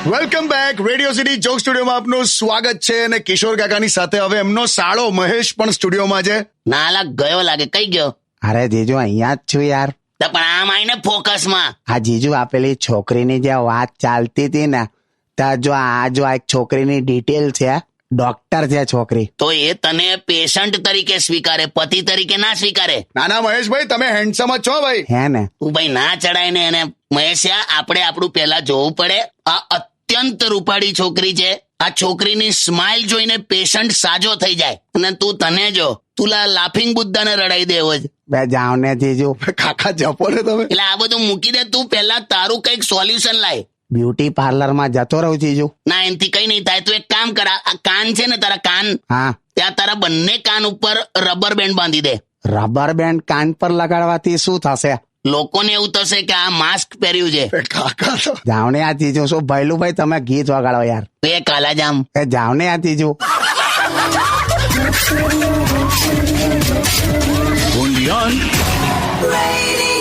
Welcome back. Radio city joke સ્ટુડિયોમાં આપનું સ્વાગત છે અને કિશોર કાકાની સાથે હવે એમનો સાળો મહેશ પણ સ્ટુડિયોમાં છે. નાલા ગયો લાગે. કઈ ગયો? અરે જીજુ અહીંયા જ છું યાર. તો પણ આમ આવીને ફોકસમાં. આ જીજુ આપેલી છોકરીની જે વાત ચાલતી હતી ને ત્યાં જો આ એક છોકરીની ડિટેલ છે, ડોક્ટર છે છોકરી. તો એ તને પેશન્ટ તરીકે સ્વીકારે, પતિ તરીકે ના સ્વીકારે. નાના મહેશભાઈ તમે હેન્ડસમ જ છો ભાઈ. હે ને? તું ભાઈ ના ચડાય ને એને. મહેશિયા, આપણે આપણું પહેલા જોવું પડે. આ અત્યંત રૂપાળી છોકરી છે. આ છોકરીની સ્માઇલ જોઈને પેશન્ટ સાજો થઈ જાય. અને તું તને જો, તું લાફિંગ બુદ્ધાને રડાઈ દેવો જ. બે જાવ ને જીજુ. કાકા જપો ને તમે. એટલે આ બધું મૂકી દે. તું પહેલા તારું કઈક સોલ્યુશન લાય. બ્યુટી પાર્લર માં જતો રહું જીજુ. ના, એનાથી કઈ નહીં થાય. તું એક કામ કર, આ કાન છે ને તારા કાન, હા, ત્યાં તારા બંને કાન ઉપર રબર બેન્ડ બાંધી દે. રબર બેન્ડ કાન પર લગાડવાથી શું થશે? લોકોને એવું થશે કે આ માસ્ક પહેર્યું છે. કાકા તો જાવ ને આ જીજુ. શું ભૈલું ભાઈ તમે ગીત વગાડો યાર. એ કાલાજામ. એ જાવ ને આ જીજુ. Radio